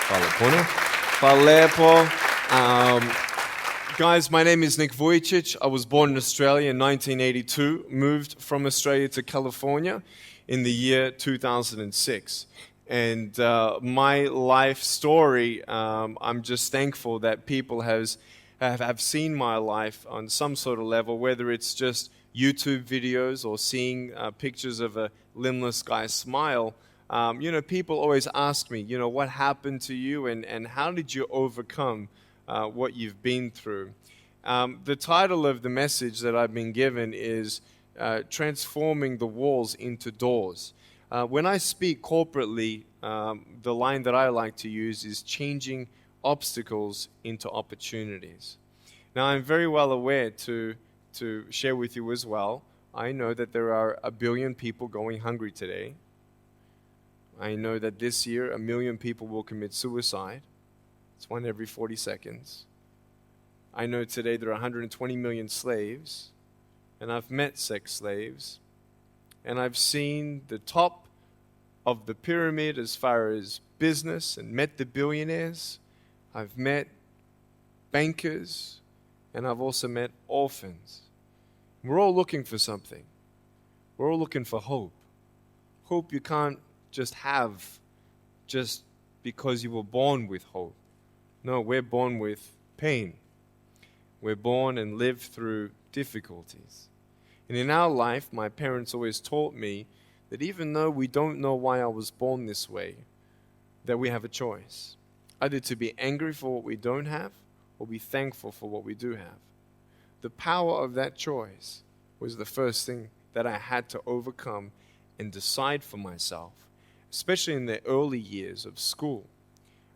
Hvala lepo. Guys, my name is Nick Vujicic. I was born in Australia in 1982, moved from Australia to California in the year 2006. And my life story, I'm just thankful that people have seen my life on some sort of level, whether it's just YouTube videos or seeing pictures of a limbless guy smile. People always ask me, what happened to you and how did you overcome what you've been through. The title of the message that I've been given is Transforming the Walls into Doors. When I speak corporately, the line that I like to use is changing obstacles into opportunities. Now, I'm very well aware to share with you as well, I know that there are 1 billion people going hungry today. I know that this year 1 million people will commit suicide. It's 1 every 40 seconds. I know today there are 120 million slaves, and I've met sex slaves, and I've seen the top of the pyramid as far as business and met the billionaires. I've met bankers, and I've also met orphans. We're all looking for something. We're all looking for hope. Hope you can't just have just because you were born with hope. No, we're born with pain. We're born and live through difficulties. And in our life, my parents always taught me that even though we don't know why I was born this way, that we have a choice. Either to be angry for what we don't have, or be thankful for what we do have. The power of that choice was the first thing that I had to overcome and decide for myself, especially in the early years of school.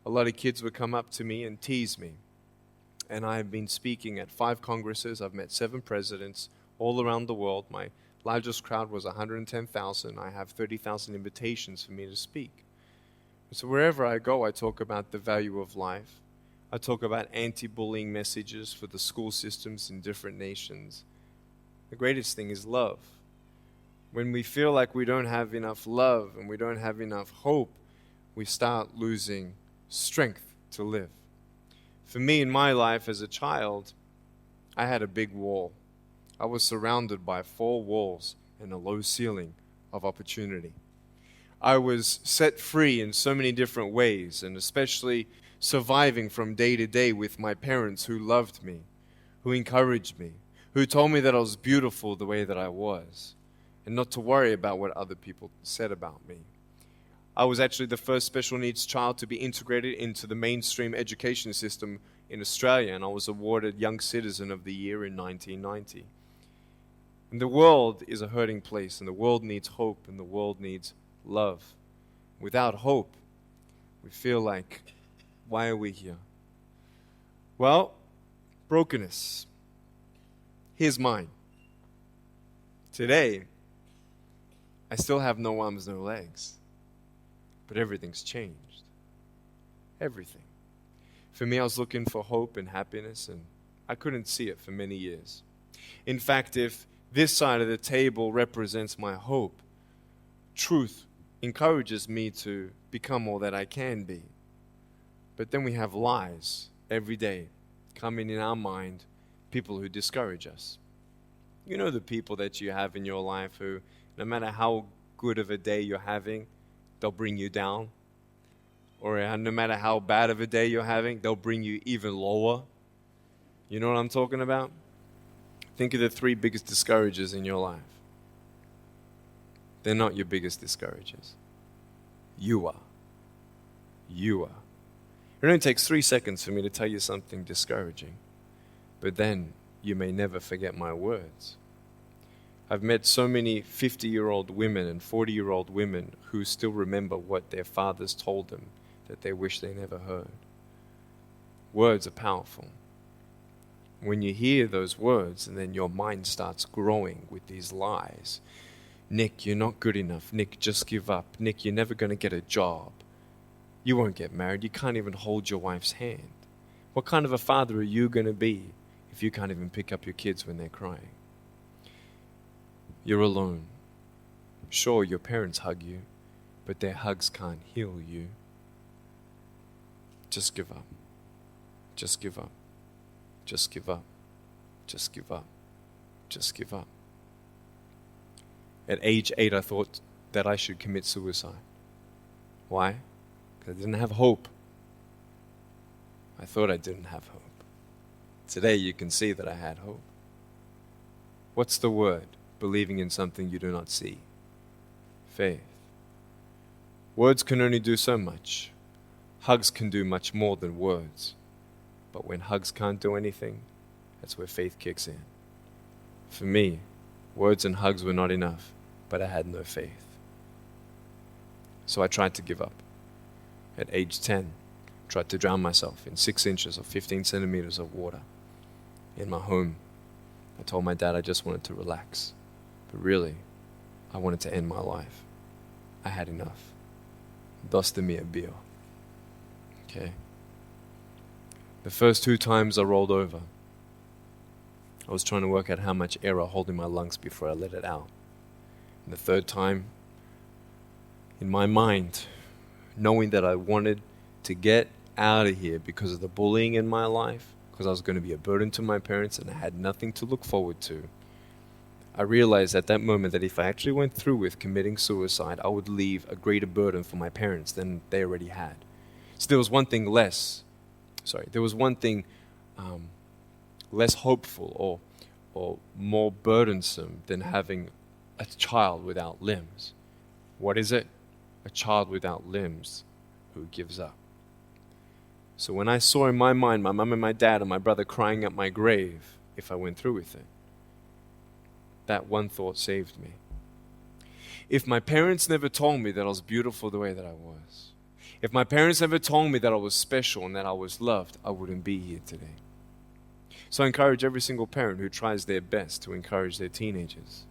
A lot of kids would come up to me and tease me. And I have been speaking at 5 congresses. I've met 7 presidents all around the world. My largest crowd was 110,000. I have 30,000 invitations for me to speak. So wherever I go, I talk about the value of life. I talk about anti-bullying messages for the school systems in different nations. The greatest thing is love. When we feel like we don't have enough love and we don't have enough hope, we start losing strength to live. For me, in my life as a child, I had a big wall. I was surrounded by 4 walls and a low ceiling of opportunity. I was set free in so many different ways, and especially surviving from day to day with my parents who loved me, who encouraged me, who told me that I was beautiful the way that I was, and not to worry about what other people said about me. I was actually the first special needs child to be integrated into the mainstream education system in Australia, and I was awarded Young Citizen of the Year in 1990. And the world is a hurting place, and the world needs hope, and the world needs love. Without hope, we feel like, why are we here? Well, brokenness. Here's mine. Today, I still have no arms, no legs. But everything's changed. Everything. For me, I was looking for hope and happiness, and I couldn't see it for many years. In fact, if this side of the table represents my hope, truth encourages me to become all that I can be. But then we have lies every day coming in our mind, people who discourage us. You know the people that you have in your life who, no matter how good of a day you're having, they'll bring you down. Or no matter how bad of a day you're having, they'll bring you even lower. You know what I'm talking about? Think of the 3 biggest discouragers in your life. They're not your biggest discouragers. You are. You are. It only takes 3 seconds for me to tell you something discouraging. But then you may never forget my words. I've met so many 50-year-old women and 40-year-old women who still remember what their fathers told them that they wish they never heard. Words are powerful. When you hear those words and then your mind starts growing with these lies. Nick, you're not good enough. Nick, just give up. Nick, you're never going to get a job. You won't get married. You can't even hold your wife's hand. What kind of a father are you going to be if you can't even pick up your kids when they're crying? You're alone. Sure, your parents hug you, but their hugs can't heal you. Just give up. Just give up. Just give up. Just give up. Just give up. At age 8, I thought that I should commit suicide. Why? Because I didn't have hope. I thought I didn't have hope. Today you can see that I had hope. What's the word? Believing in something you do not see. Faith. Words can only do so much. Hugs can do much more than words. But when hugs can't do anything, that's where faith kicks in. For me, words and hugs were not enough, but I had no faith. So I tried to give up. At age 10, tried to drown myself in 6 inches or 15 centimeters of water. In my home, I told my dad I just wanted to relax. But really, I wanted to end my life. I had enough. Dosta mi je bio. Okay. The first 2 times I rolled over, I was trying to work out how much air I hold in my lungs before I let it out. And the 3rd time, in my mind, knowing that I wanted to get out of here because of the bullying in my life, because I was going to be a burden to my parents and I had nothing to look forward to, I realized at that moment that if I actually went through with committing suicide, I would leave a greater burden for my parents than they already had. So there was one thing less hopeful or more burdensome than having a child without limbs. What is it? A child without limbs who gives up. So when I saw in my mind my mum and my dad and my brother crying at my grave if I went through with it, that one thought saved me. If my parents never told me that I was beautiful the way that I was, if my parents never told me that I was special and that I was loved, I wouldn't be here today. So I encourage every single parent who tries their best to encourage their teenagers.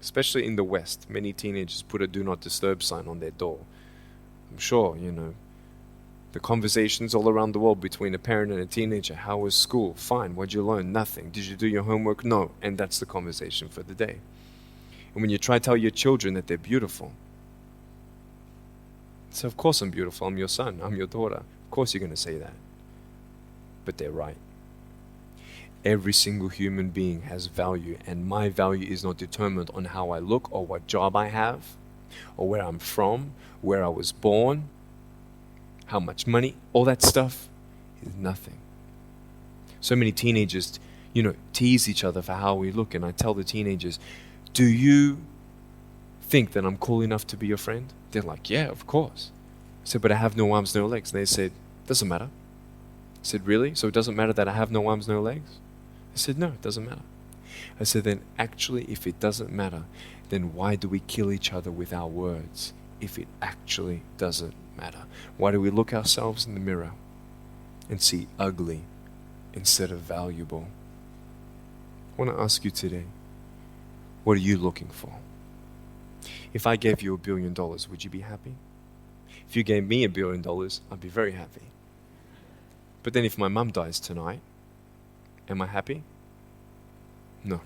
Especially in the West, many teenagers put a do not disturb sign on their door. I'm sure, the conversations all around the world between a parent and a teenager. How was school? Fine. What'd you learn? Nothing. Did you do your homework? No. And that's the conversation for the day. And when you try to tell your children that they're beautiful, so of course I'm beautiful. I'm your son. I'm your daughter. Of course you're going to say that. But they're right. Every single human being has value, and my value is not determined on how I look or what job I have or where I'm from, where I was born, how much money. All that stuff is nothing. So many teenagers, tease each other for how we look, and I tell the teenagers, do you think that I'm cool enough to be your friend? They're like, yeah, of course. I said, but I have no arms, no legs. And they said, doesn't matter. I said, really? So it doesn't matter that I have no arms, no legs? I said, no, it doesn't matter. I said, then actually, if it doesn't matter, then why do we kill each other with our words if it actually doesn't matter? Why do we look ourselves in the mirror and see ugly instead of valuable? I want to ask you today, what are you looking for? If I gave you $1 billion, would you be happy? If you gave me $1 billion, I'd be very happy. But then if my mum dies tonight, am I happy? No.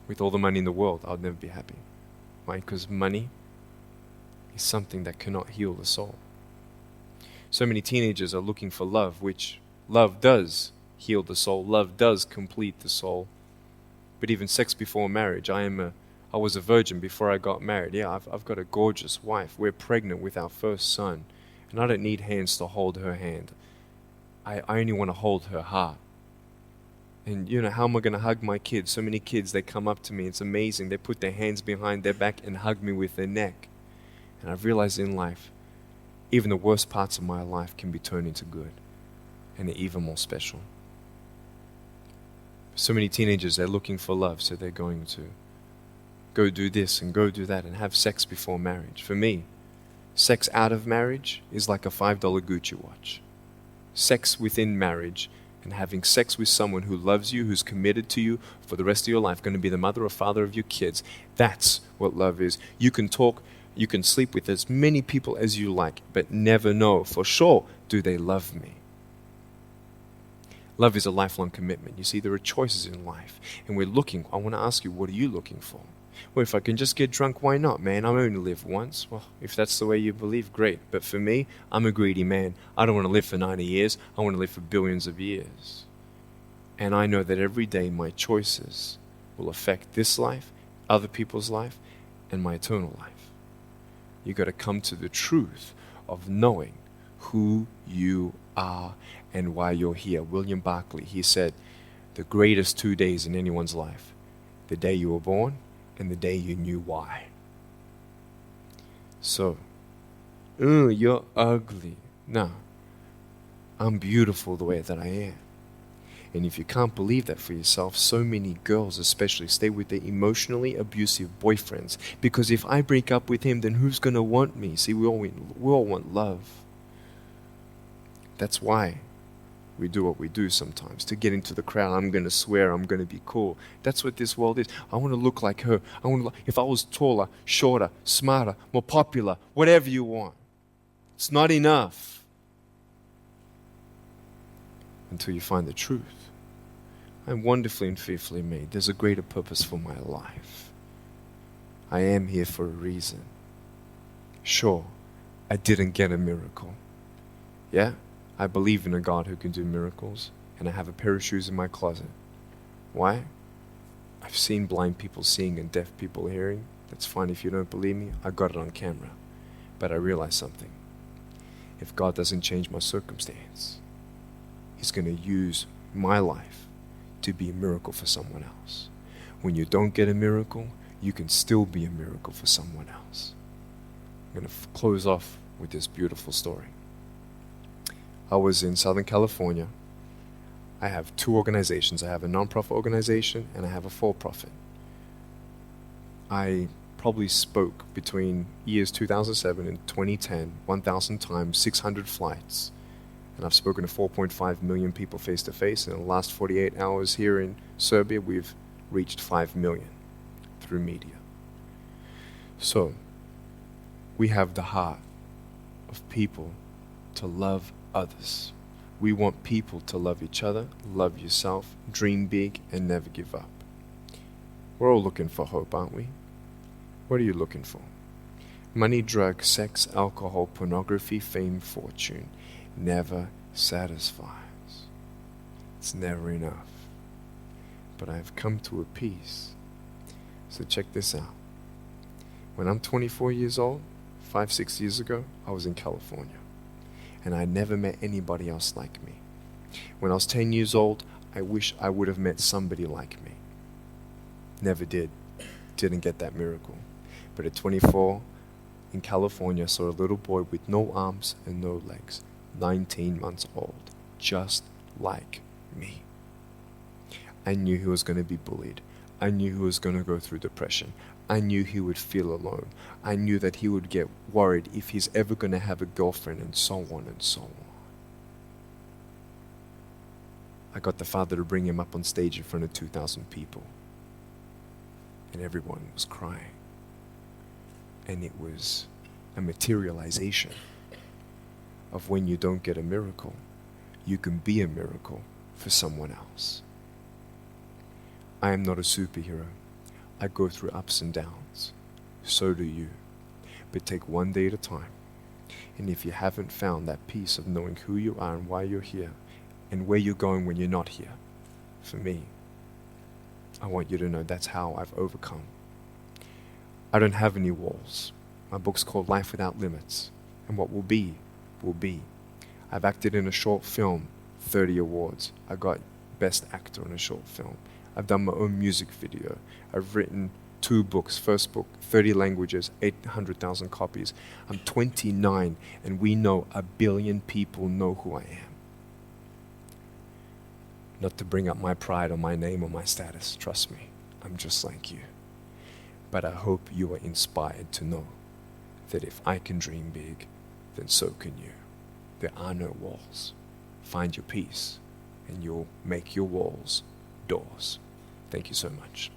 With all the money in the world, I'd never be happy. Why? Because money is something that cannot heal the soul. So many teenagers are looking for love, which love does heal the soul. Love does complete the soul. But even sex before marriage, I was a virgin before I got married. Yeah, I've got a gorgeous wife. We're pregnant with our first son. And I don't need hands to hold her hand. I only want to hold her heart. And how am I going to hug my kids? So many kids, they come up to me. It's amazing. They put their hands behind their back and hug me with their neck. And I've realized in life, even the worst parts of my life can be turned into good. And they're even more special. So many teenagers, they're looking for love. So they're going to go do this and go do that and have sex before marriage. For me, sex out of marriage is like a $5 Gucci watch. Sex within marriage and having sex with someone who loves you, who's committed to you for the rest of your life, going to be the mother or father of your kids. That's what love is. You can talk, you can sleep with as many people as you like, but never know for sure, do they love me? Love is a lifelong commitment. You see, there are choices in life, and we're looking. I want to ask you, what are you looking for? Well, if I can just get drunk, why not, man? I only live once. Well, if that's the way you believe, great. But for me, I'm a greedy man. I don't want to live for 90 years. I want to live for billions of years. And I know that every day my choices will affect this life, other people's life, and my eternal life. You got to come to the truth of knowing who you are and why you're here. William Barclay, he said, the greatest 2 days in anyone's life, the day you were born and the day you knew why. So, you're ugly. No, I'm beautiful the way that I am. And if you can't believe that for yourself, so many girls especially stay with their emotionally abusive boyfriends. Because if I break up with him, then who's going to want me? See, we all want love. That's why we do what we do sometimes. To get into the crowd, I'm going to swear, I'm going to be cool. That's what this world is. I want to look like her. If I was taller, shorter, smarter, more popular, whatever you want. It's not enough until you find the truth. I'm wonderfully and fearfully made. There's a greater purpose for my life. I am here for a reason. Sure, I didn't get a miracle. Yeah, I believe in a God who can do miracles, and I have a pair of shoes in my closet. Why? I've seen blind people seeing and deaf people hearing. That's fine if you don't believe me. I got it on camera. But I realized something. If God doesn't change my circumstance, He's going to use my life to be a miracle for someone else. When you don't get a miracle, you can still be a miracle for someone else. I'm going to close off with this beautiful story. I was in Southern California. I have two organizations. I have a non-profit organization and I have a for-profit. I probably spoke between years 2007 and 2010, 1,000 times, 600 flights. And I've spoken to 4.5 million people face-to-face. And in the last 48 hours here in Serbia, we've reached 5 million through media. So, we have the heart of people to love others. We want people to love each other, love yourself, dream big, and never give up. We're all looking for hope, aren't we? What are you looking for? Money, drugs, sex, alcohol, pornography, fame, fortune never satisfies. It's never enough. But I've come to a peace. So check this out. When I'm 24 years old, 5-6 years ago, I was in California. And I never met anybody else like me. When I was 10 years old, I wish I would have met somebody like me. Never did. Didn't get that miracle. But at 24, in California, I saw a little boy with no arms and no legs. 19 months old, just like me. I knew he was going to be bullied. I knew he was going to go through depression. I knew he would feel alone. I knew that he would get worried if he's ever going to have a girlfriend, and so on and so on. I got the father to bring him up on stage in front of 2,000 people. And everyone was crying. And it was a materialization of when you don't get a miracle, you can be a miracle for someone else. I am not a superhero. I go through ups and downs. So do you. But take one day at a time. And if you haven't found that peace of knowing who you are and why you're here, and where you're going when you're not here, for me, I want you to know that's how I've overcome. I don't have any walls. My book's called Life Without Limits. And what will be, will be. I've acted in a short film, 30 awards. I got Best Actor in a Short Film. I've done my own music video. I've written 2 books. First book, 30 languages, 800,000 copies. I'm 29, and we know 1 billion people know who I am. Not to bring up my pride or my name or my status, trust me, I'm just like you. But I hope you are inspired to know that if I can dream big, then so can you. There are no walls. Find your peace, and you'll make your walls doors. Thank you so much.